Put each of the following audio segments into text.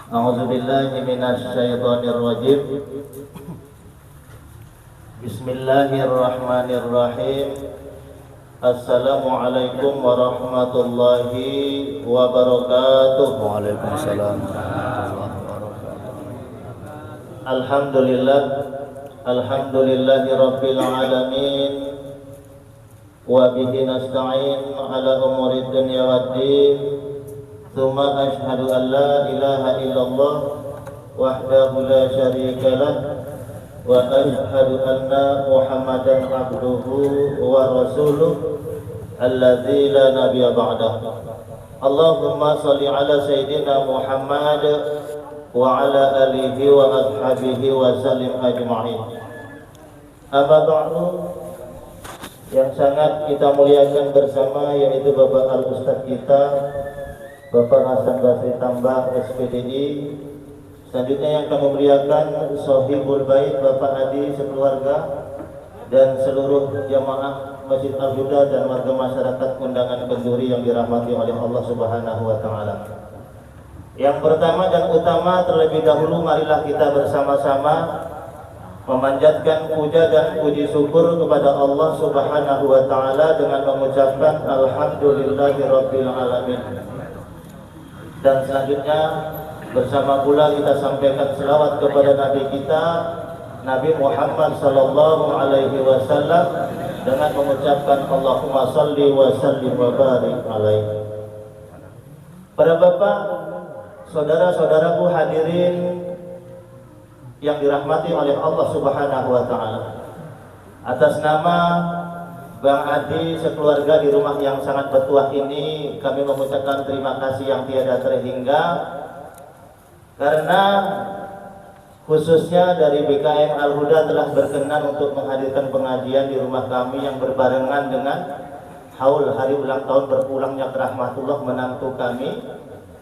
A'udzu billahi minasy syaithanir rajim. Bismillahirrahmanirrahim. Assalamualaikum warahmatullahi wabarakatuh. Waalaikumsalam. Alhamdulillah. Alhamdulillahi rabbil alamin. Wa bihi nasta'in ala umuri dunya waddin. Tsumma asyhadu an la ilaha illallah wahdahu la syarika lah wa asyhadu anna Muhammadan abduhu wa rasuluh alladzi la nabiyya ba'dah. Allahumma shalli ala sayyidina Muhammad wa ala alihi wa ashabihi wa sallim ajma'in. Amma ba'du, yang sangat kita muliakan bersama yaitu Bapak Al-Ustaz kita Bapak Hasan Basri Tambah SPDI. Selanjutnya yang kami muliakan Sohibul Bait Bapak Adi sekeluarga dan seluruh jamaah Masjid Al-Huda dan warga masyarakat undangan Kenduri yang dirahmati oleh Allah Subhanahu wa taala. Yang pertama dan utama, terlebih dahulu marilah kita bersama-sama memanjatkan puja dan puji syukur kepada Allah Subhanahu wa taala dengan mengucapkan alhamdulillahirabbil alamin. Dan selanjutnya bersama pula kita sampaikan selawat kepada Nabi kita Nabi Muhammad sallallahu alaihi wasallam dengan mengucapkan Allahumma shalli wa sallim wa barik alaihi. Para bapak, saudara-saudaraku hadirin yang dirahmati oleh Allah Subhanahu wa taala, atas nama Bang Adi sekeluarga di rumah yang sangat bertuah ini, kami mengucapkan terima kasih yang tiada terhingga karena khususnya dari BKM Al-Huda telah berkenan untuk menghadirkan pengajian di rumah kami yang berbarengan dengan haul hari ulang tahun berpulangnya ke rahmatullah menantu kami,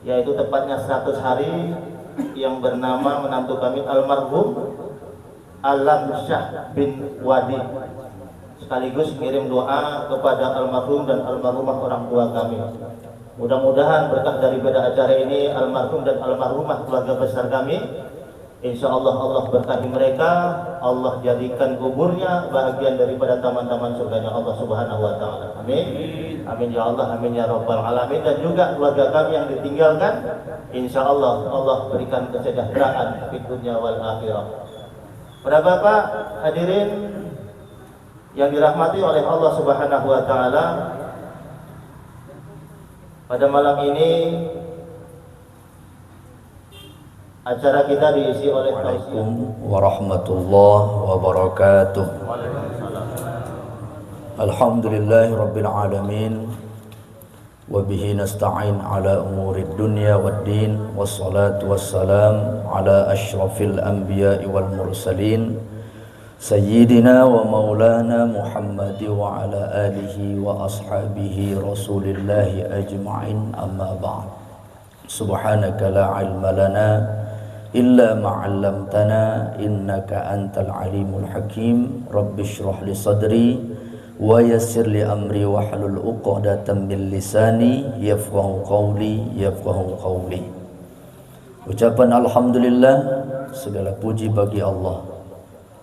yaitu tepatnya 100 hari yang bernama menantu kami almarhum Alam Syah bin Wadi. Sekaligus kirim doa kepada almarhum dan almarhumah orang tua kami. Mudah-mudahan berkah daripada acara ini almarhum dan almarhumah keluarga besar kami, insya Allah Allah berkahi mereka, Allah jadikan kuburnya bahagian daripada taman-taman surganya Allah Subhanahu wa taala. Amin. Amin ya Allah, amin ya rabbal alamin. Dan juga keluarga kami yang ditinggalkan, insya Allah Allah berikan kesejahteraan di dunia wal akhirah. Para bapak hadirin yang dirahmati oleh Allah Subhanahu wa taala, pada malam ini acara kita diisi oleh Assalamualaikum warahmatullahi wabarakatuh. Alhamdulillahirabbil alamin wa bihi nasta'in ala umurid dunya waddin wassalatu wassalam ala asyrafil anbiya'i wal mursalin Sayyidina wa maulana Muhammad wa ala alihi wa ashabihi rasulillahi ajma'in, amma ba'd. Subhanaka la ilma lana illa ma'allamtana innaka antal alimul hakim. Rabbi shrah li sadri wa yassir li amri wa hlul uqdatan min lisani yafqahu qawli. Ucapan alhamdulillah, segala puji bagi Allah.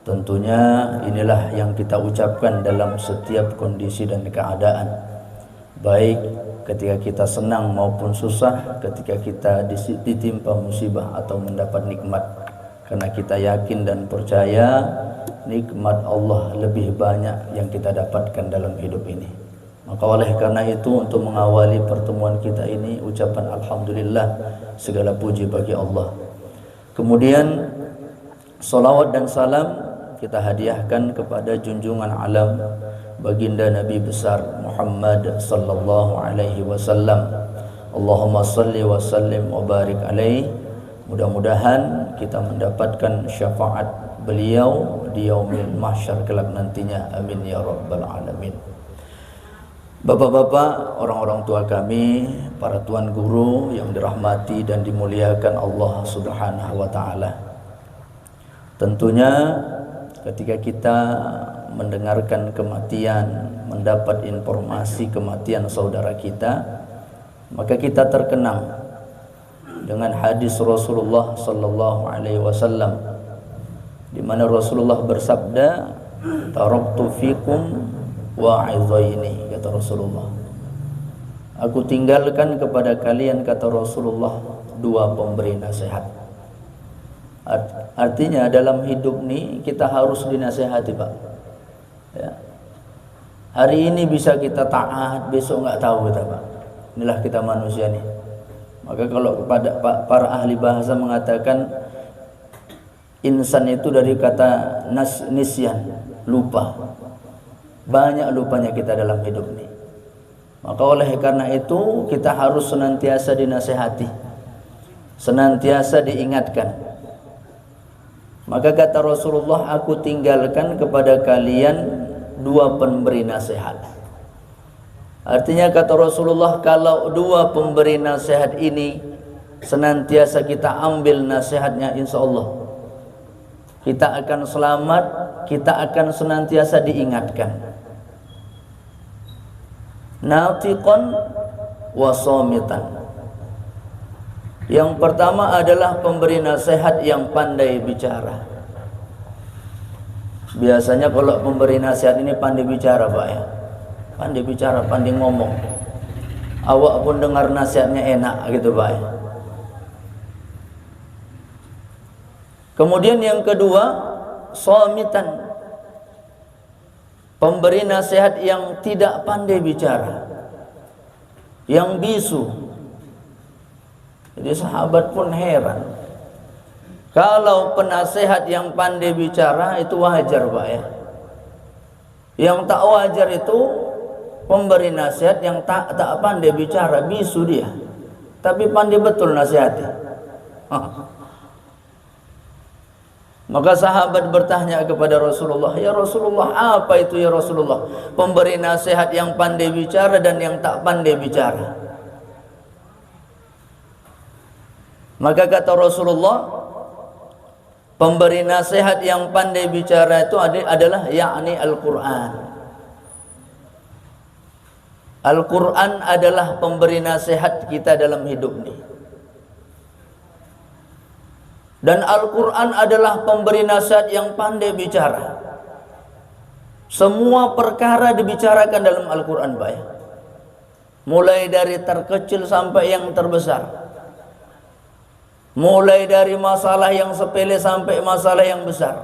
Tentunya inilah yang kita ucapkan dalam setiap kondisi dan keadaan, baik ketika kita senang maupun susah, ketika kita ditimpa musibah atau mendapat nikmat, karena kita yakin dan percaya nikmat Allah lebih banyak yang kita dapatkan dalam hidup ini. Maka oleh karena itu, untuk mengawali pertemuan kita ini, ucapan alhamdulillah, segala puji bagi Allah. Kemudian salawat dan salam kita hadiahkan kepada junjungan alam baginda Nabi besar Muhammad sallallahu alaihi wasallam. Allahumma salli wa sallim wa barik alaihi. Mudah-mudahan kita mendapatkan syafaat beliau di yaumil mahsyar kelak nantinya. Amin ya rabbal alamin. Bapak-bapak, orang-orang tua kami, para tuan guru yang dirahmati dan dimuliakan Allah Subhanahu wa taala. Tentunya ketika kita mendengarkan kematian, mendapat informasi kematian saudara kita, maka kita terkenang dengan hadis Rasulullah sallallahu alaihi wasallam, di mana Rasulullah bersabda, taraktu fikum wa'izaini, kata Rasulullah, aku tinggalkan kepada kalian, kata Rasulullah, dua pemberi nasihat. Artinya dalam hidup ini kita harus dinasihati, Pak. Ya. Hari ini bisa kita taat, besok nggak tahu kita, Pak. Inilah kita manusia nih. Maka kalau kepada para ahli bahasa mengatakan insan itu dari kata nisyan, lupa. Banyak lupanya kita dalam hidup ini. Maka oleh karena itu kita harus senantiasa dinasihati, senantiasa diingatkan. Maka kata Rasulullah, aku tinggalkan kepada kalian dua pemberi nasihat. Artinya kata Rasulullah, kalau dua pemberi nasihat ini senantiasa kita ambil nasihatnya, insya Allah kita akan selamat, kita akan senantiasa diingatkan. Natiqan wa shamitan. Yang pertama adalah pemberi nasihat yang pandai bicara. Biasanya kalau pemberi nasihat ini pandai bicara, Pak, ya. Pandai bicara, pandai ngomong. Awak pun dengar nasihatnya enak gitu, Pak, ya. Kemudian yang kedua, shamitan. Pemberi nasihat yang tidak pandai bicara, yang bisu. Jadi sahabat pun heran. Kalau penasehat yang pandai bicara itu wajar, Pak, ya. Yang tak wajar itu pemberi nasihat yang tak pandai bicara, bisu dia, tapi pandai betul nasihatnya. Maka sahabat bertanya kepada Rasulullah, ya Rasulullah, apa itu ya Rasulullah? Pemberi nasihat yang pandai bicara dan yang tak pandai bicara. Maka kata Rasulullah, pemberi nasihat yang pandai bicara itu adalah yakni Al-Quran. Al-Quran adalah pemberi nasihat kita dalam hidup ini. Dan Al-Quran adalah pemberi nasihat yang pandai bicara. Semua perkara dibicarakan dalam Al-Quran, Pak, ya. Mulai dari terkecil sampai yang terbesar. Mulai dari masalah yang sepele sampai masalah yang besar.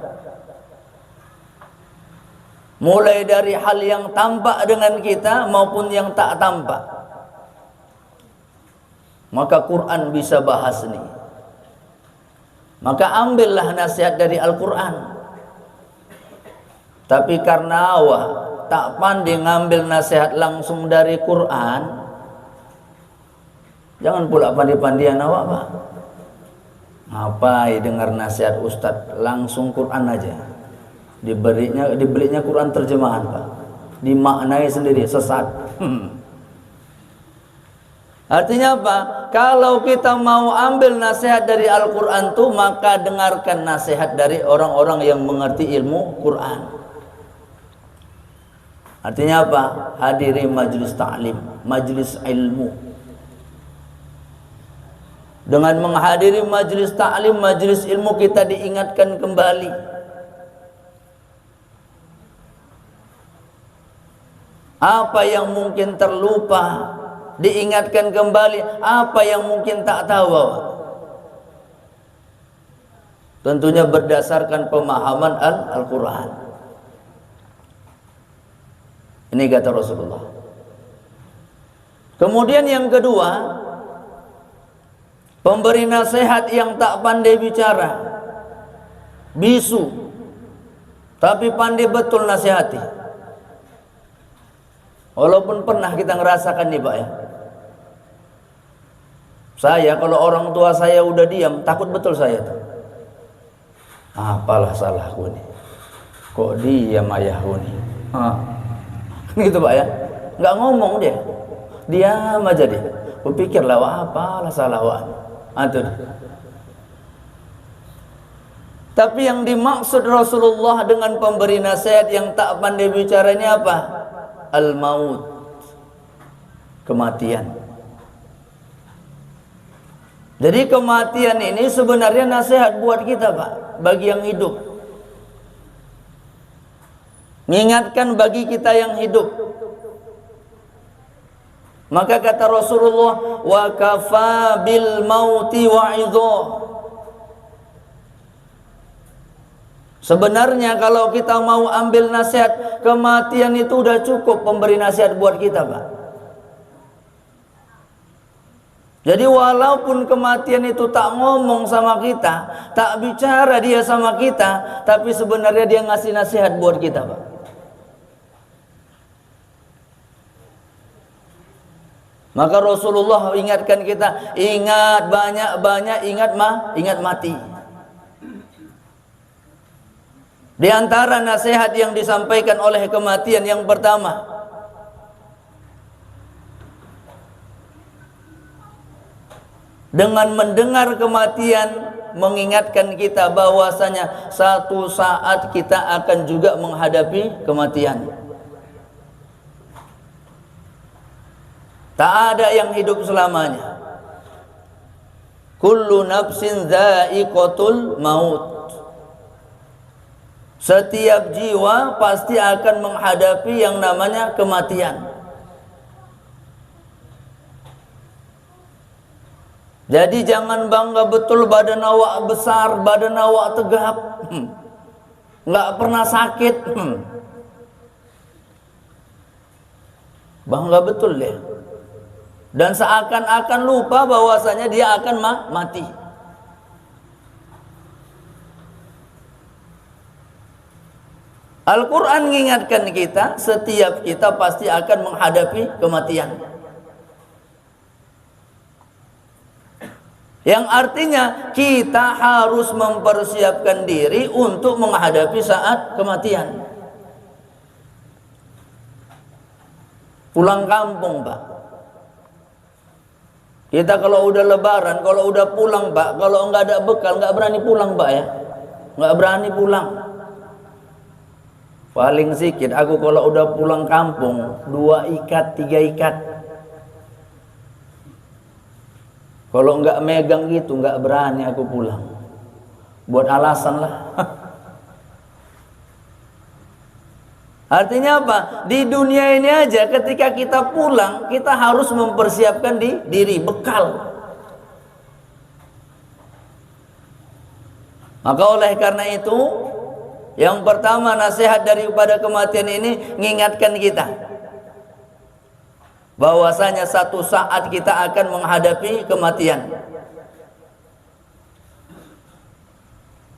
Mulai dari hal yang tampak dengan kita maupun yang tak tampak. Maka Quran bisa bahas nih. Maka ambillah nasihat dari Al-Quran. Tapi karena awak tak pandai ngambil nasihat langsung dari Quran, jangan pula pandai-pandian awak, Pak. Ngapain dengar nasihat Ustadz, langsung Quran aja. Dibelinya Quran terjemahan, Pak. Dimaknai sendiri, sesat. Artinya apa? Kalau kita mau ambil nasihat dari Al-Quran tuh, maka dengarkan nasihat dari orang-orang yang mengerti ilmu Quran. Artinya apa? Hadiri majlis ta'lim, majlis ilmu. Dengan menghadiri majlis ta'lim, majlis ilmu, kita diingatkan kembali. Apa yang mungkin terlupa diingatkan kembali, apa yang mungkin tak tahu. Tentunya berdasarkan pemahaman Al-Quran. Ini kata Rasulullah. Kemudian yang kedua, pemberi nasihat yang tak pandai bicara, bisu, tapi pandai betul nasihati. Walaupun pernah kita ngerasakan nih, Pak, ya. Saya kalau orang tua saya udah diam, takut betul saya tuh. Apalah salahku nih, kok diam ayahku nih. Gitu, Pak, ya. Nggak ngomong dia, diam aja dia. Kupikirlah, wah, apalah salah wah. Aduh. Tapi yang dimaksud Rasulullah dengan pemberi nasihat yang tak pandai bicara ini apa? Al-maut, kematian. Jadi kematian ini sebenarnya nasihat buat kita, Pak, bagi yang hidup. Mengingatkan bagi kita yang hidup. Maka kata Rasulullah, wa kafa bil mauti wa'idho. Sebenarnya kalau kita mau ambil nasihat, kematian itu udah cukup pemberi nasihat buat kita, Pak. Jadi walaupun kematian itu tak ngomong sama kita, tak bicara dia sama kita, tapi sebenarnya dia ngasih nasihat buat kita, Pak. Maka Rasulullah ingatkan kita, ingat banyak-banyak, ingat mati. Di antara nasihat yang disampaikan oleh kematian yang pertama, dengan mendengar kematian mengingatkan kita bahwasanya satu saat kita akan juga menghadapi kematian. Tak ada yang hidup selamanya. Kullu nafsin dha'iqatul maut. Setiap jiwa pasti akan menghadapi yang namanya kematian. Jadi jangan bangga betul badan awak besar, badan awak tegap, nggak pernah sakit. Bangga betul deh. Dan seakan-akan lupa bahwasanya dia akan mati. Al-Quran mengingatkan kita, setiap kita pasti akan menghadapi kematian. Yang artinya kita harus mempersiapkan diri untuk menghadapi saat kematian. Pulang kampung, Pak. Kita kalau udah lebaran, kalau udah pulang, Pak, kalau nggak ada bekal, nggak berani pulang, Pak, ya. Nggak berani pulang. Paling sedikit aku kalau udah pulang kampung 2 ikat 3 ikat. Kalau nggak megang gitu nggak berani aku pulang. Buat alasan lah. Artinya apa? Di dunia ini aja ketika kita pulang kita harus mempersiapkan diri bekal. Maka oleh karena itu, yang pertama nasihat daripada kematian ini mengingatkan kita bahwasanya satu saat kita akan menghadapi kematian.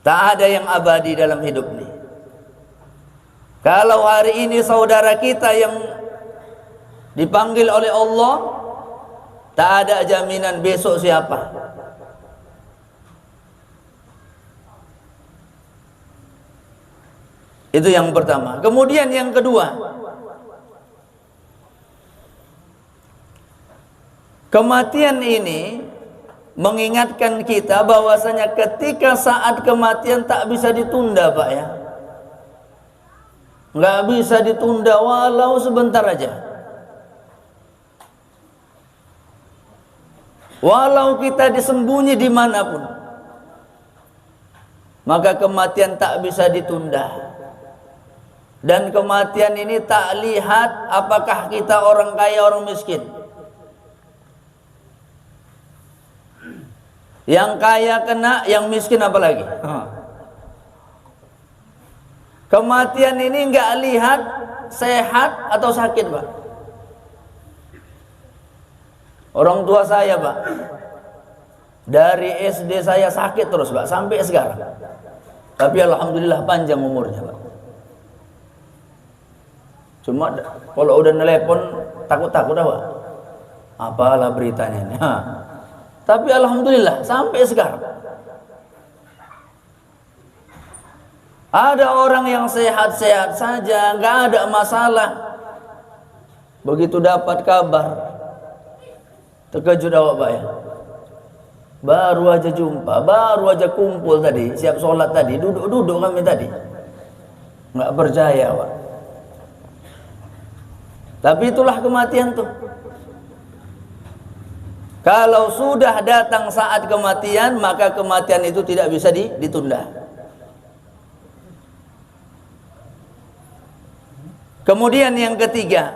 Tak ada yang abadi dalam hidup ini. Kalau hari ini saudara kita yang dipanggil oleh Allah, tak ada jaminan besok siapa. Itu yang pertama. Kemudian yang kedua, kematian ini mengingatkan kita bahwasanya ketika saat kematian tak bisa ditunda, Pak, ya. Nggak bisa ditunda walau sebentar aja. Walau kita disembunyi dimanapun, maka kematian tak bisa ditunda. Dan kematian ini tak lihat apakah kita orang kaya orang miskin. Yang kaya kena, yang miskin apalagi. Kematian ini enggak lihat sehat atau sakit, Pak. Orang tua saya, Pak, dari SD saya sakit terus, Pak, sampai sekarang. Tapi alhamdulillah panjang umurnya, Pak. Cuma kalau udah nelpon takut-takut, Pak. Apalah beritanya ini. Tapi alhamdulillah sampai sekarang. Ada orang yang sehat-sehat saja, nggak ada masalah. Begitu dapat kabar, terkejut awak, Pak, ya. Baru aja jumpa, baru aja kumpul tadi, siap sholat tadi, duduk-duduk kami tadi. Nggak percaya, Pak. Tapi itulah kematian tuh. Kalau sudah datang saat kematian, maka kematian itu tidak bisa ditunda. Kemudian yang ketiga,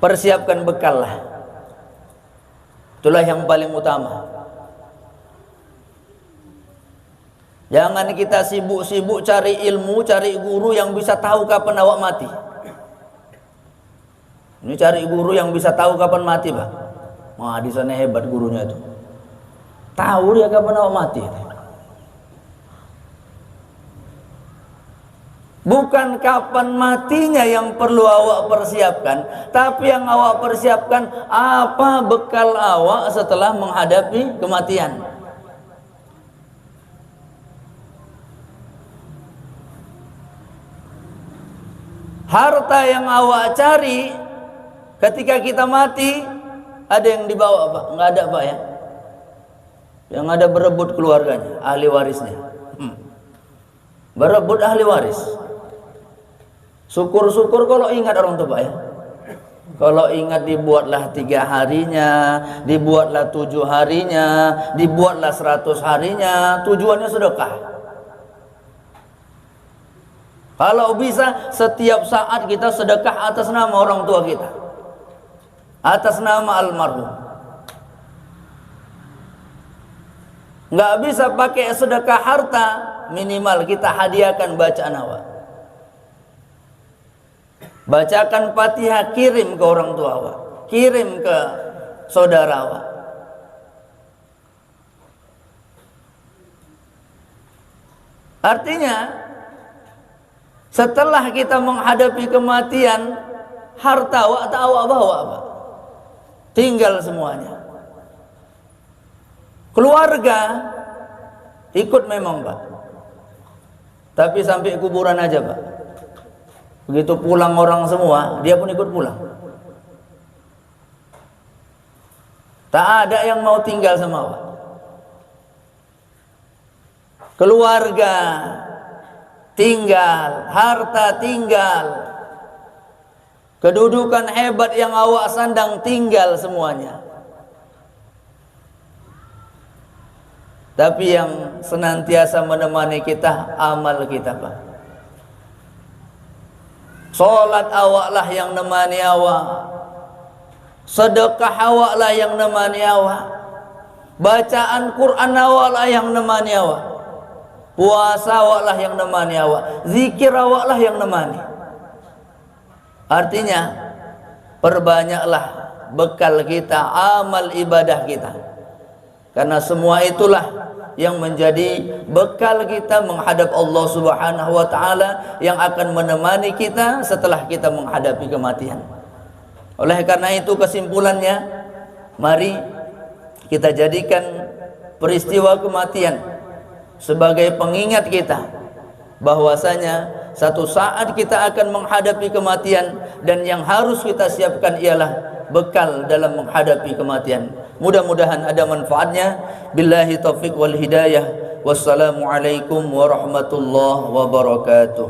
persiapkan bekal lah. Itulah yang paling utama. Jangan kita sibuk-sibuk cari ilmu, cari guru yang bisa tahu kapan awak mati. Ini cari guru yang bisa tahu kapan mati, Pak. Wah, di sana hebat gurunya itu. Tahu dia kapan awak mati. Bukan kapan matinya yang perlu awak persiapkan, tapi yang awak persiapkan apa bekal awak setelah menghadapi kematian. Harta yang awak cari ketika kita mati, ada yang dibawa, Pak? Enggak ada, Pak, ya. Yang ada berebut keluarganya, ahli warisnya. Berebut ahli waris. Syukur-syukur kalau ingat orang tua, Pak, ya. Kalau ingat dibuatlah 3 harinya, dibuatlah 7 harinya, dibuatlah 100 harinya, tujuannya sedekah. Kalau bisa setiap saat kita sedekah atas nama orang tua kita, atas nama almarhum. Nggak bisa pakai sedekah harta, minimal kita hadiahkan bacaan awak. Bacakan Fatihah, kirim ke orang tua awak, kirim ke saudara awak. Artinya setelah kita menghadapi kematian, harta awak tak awak bawa, Pak. Tinggal semuanya. Keluarga ikut memang, Pak. Tapi sampai kuburan aja, Pak. Begitu pulang orang semua, dia pun ikut pulang. Tak ada yang mau tinggal sama awak. Keluarga tinggal, harta tinggal, kedudukan hebat yang awak sandang tinggal semuanya. Tapi yang senantiasa menemani kita, amal kita, Pak. Salat awak lah yang nemani awak, sedekah awak lah yang nemani awak, bacaan Quran awak lah yang nemani awak, puasa awak lah yang nemani awak, zikir awak lah yang nemani. Artinya perbanyaklah bekal kita, amal ibadah kita, karena semua itulah yang menjadi bekal kita menghadap Allah Subhanahu wa taala, yang akan menemani kita setelah kita menghadapi kematian. Oleh karena itu kesimpulannya, mari kita jadikan peristiwa kematian sebagai pengingat kita bahwasanya satu saat kita akan menghadapi kematian, dan yang harus kita siapkan ialah bekal dalam menghadapi kematian. Mudah-mudahan ada manfaatnya. Billahi taufiq wal hidayah. Wassalamualaikum warahmatullahi wabarakatuh.